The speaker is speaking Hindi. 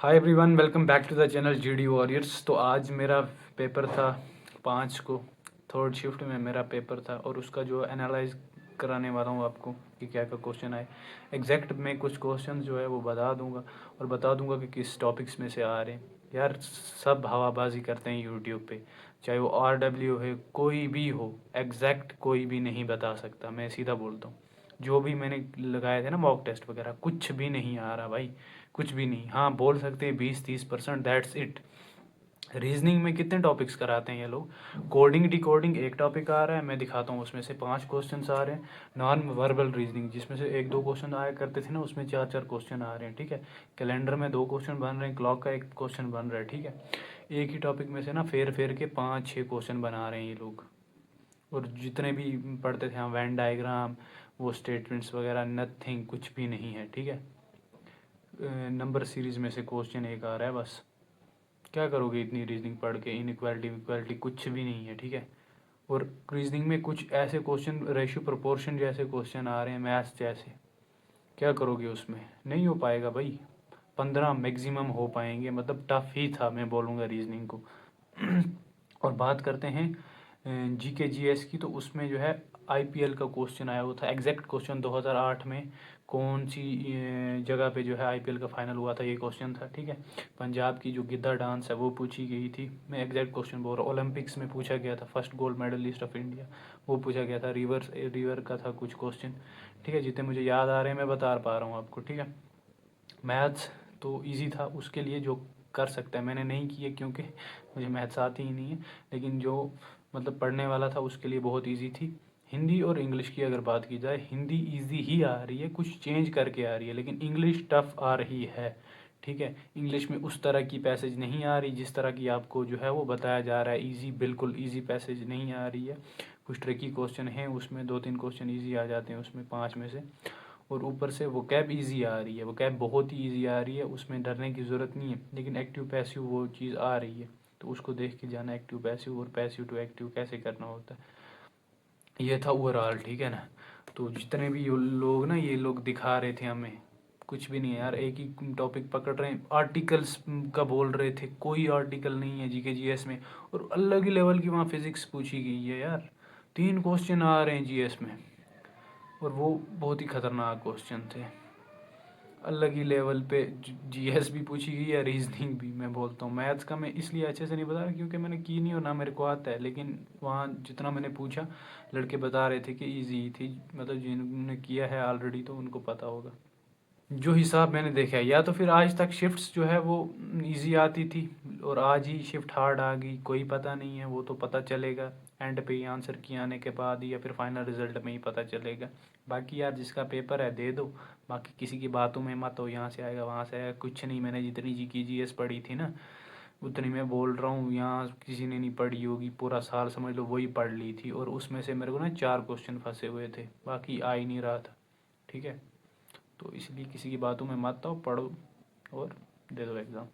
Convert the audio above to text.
Hi everyone, welcome back to the channel GD warriors. तो आज मेरा पेपर था 5 को, थर्ड शिफ्ट में मेरा पेपर था और उसका जो एनालाइज कराने वाला हूँ आपको कि क्या क्या क्वेश्चन आए। एग्जैक्ट में कुछ क्वेश्चन जो है वो बता दूंगा और बता दूंगा कि किस टॉपिक्स में से आ रहे हैं। यार सब हवाबाजी करते हैं यूट्यूब पे, चाहे वो RW है, कोई भी हो, एग्जैक्ट कोई भी नहीं बता सकता। मैं सीधा बोलता हूँ, जो भी मैंने लगाए थे ना मॉक टेस्ट वगैरह, कुछ भी नहीं आ रहा भाई, कुछ भी नहीं। हाँ बोल सकते हैं 20-30%, दैट्स इट। रीजनिंग में कितने टॉपिक्स कराते हैं ये लोग। कोडिंग डिकोडिंग एक टॉपिक आ रहा है, मैं दिखाता हूँ, उसमें से 5 क्वेश्चन आ रहे हैं। नॉन वर्बल रीजनिंग जिसमें से 1-2 क्वेश्चन आया करते थे ना, उसमें 4-4 क्वेश्चन आ रहे हैं। ठीक है, कैलेंडर में 2 क्वेश्चन बन रहे हैं, क्लॉक का 1 क्वेश्चन बन रहा है। ठीक है, एक ही टॉपिक में से ना फेर फेर के 5-6 क्वेश्चन बना रहे हैं ये लोग। और जितने भी पढ़ते थे हम, वैन डायग्राम, वो स्टेटमेंट्स वगैरह, नथिंग, कुछ भी नहीं है। ठीक है, नंबर सीरीज में से क्वेश्चन एक आ रहा है बस। क्या करोगे इतनी रीजनिंग पढ़ के, इनइक्वालिटी इक्वालिटी कुछ भी नहीं है। ठीक है, और रीजनिंग में कुछ ऐसे क्वेश्चन, रेशियो प्रोपोर्शन जैसे क्वेश्चन आ रहे हैं, मैथ्स जैसे, क्या करोगे उसमें, नहीं हो पाएगा भाई। 15 मैक्सिमम हो पाएंगे, मतलब टफ ही था मैं बोलूँगा रीजनिंग को। और बात करते हैं GK GS की, तो उसमें जो है IPL का क्वेश्चन आया हुआ था। एग्जैक्ट क्वेश्चन 2008 में कौन सी जगह पे जो है IPL का फाइनल हुआ था, ये क्वेश्चन था। ठीक है, पंजाब की जो गिद्दा डांस है वो पूछी गई थी। मैं एग्जैक्ट क्वेश्चन बोल रहा हूँ। ओलंपिक्स में पूछा गया था, first gold medalist of India, वो पूछा गया था। रिवर का था कुछ क्वेश्चन। ठीक है, जितने मुझे याद आ रहे हैं मैं बता पा रहा हूँ आपको। ठीक है, मैथ्स तो इजी था उसके लिए, जो कर सकता है। मैंने नहीं किए क्योंकि मुझे मैथ्स आती ही नहीं है, लेकिन जो मतलब पढ़ने वाला था उसके लिए बहुत इजी थी। हिंदी और इंग्लिश की अगर बात की जाए, हिंदी इजी ही आ रही है, कुछ चेंज करके आ रही है, लेकिन इंग्लिश टफ आ रही है। ठीक है, इंग्लिश में उस तरह की पैसेज नहीं आ रही जिस तरह की आपको जो है वो बताया जा रहा है। इजी, बिल्कुल इजी पैसेज नहीं आ रही है। कुछ ट्रिकी क्वेश्चन हैं उसमें, 2-3 क्वेश्चन इजी आ जाते हैं उसमें 5 में से। और ऊपर से वो कैब ईजी आ रही है, वो कैब बहुत ही ईजी आ रही है, उसमें डरने की ज़रूरत नहीं है। लेकिन एक्टिव पैसिव वो चीज़ आ रही है, तो उसको देख के जाना, एक्टिव पैसिव और पैसिव टू एक्टिव कैसे करना होता है। ये था ओवरऑल। ठीक है ना, तो जितने भी लोग ना, ये लोग दिखा रहे थे हमें, कुछ भी नहीं है यार। एक ही टॉपिक पकड़ रहे हैं, आर्टिकल्स का बोल रहे थे, कोई आर्टिकल नहीं है GK GS में। और अलग ही लेवल की वहाँ फिजिक्स पूछी गई है यार। 3 क्वेश्चन आ रहे हैं GS में, और वो बहुत ही खतरनाक क्वेश्चन थे। अलग ही लेवल पे GS भी पूछी गई है, रीजनिंग भी। मैं बोलता हूँ मैथ्स का मैं इसलिए अच्छे से नहीं बता रहा क्योंकि मैंने की नहीं और ना मेरे को आता है, लेकिन वहाँ जितना मैंने पूछा, लड़के बता रहे थे कि इजी थी, मतलब जिन्होंने किया है ऑलरेडी तो उनको पता होगा। जो हिसाब मैंने देखा है, या तो फिर आज तक शिफ्ट्स जो है वो इजी आती थी और आज ही शिफ्ट हार्ड आ गई, कोई पता नहीं है। वो तो पता चलेगा एंड पे ही, आंसर की आने के बाद ही, या फिर फाइनल रिजल्ट में ही पता चलेगा। बाकी यार जिसका पेपर है दे दो, बाकी किसी की बातों में मत हो, यहाँ से आएगा वहाँ से आएगा, कुछ नहीं। मैंने जितनी GK GS पढ़ी थी ना, उतनी मैं बोल रहा हूँ, यहाँ किसी ने नहीं पढ़ी होगी। पूरा साल समझ लो वही पढ़ ली थी, और उसमें से मेरे को ना 4 क्वेश्चन फंसे हुए थे, बाकी आ ही नहीं रहा था। ठीक है, तो इसलिए किसी की बातों में मत आओ, पढ़ो और दे दो एग्ज़ाम।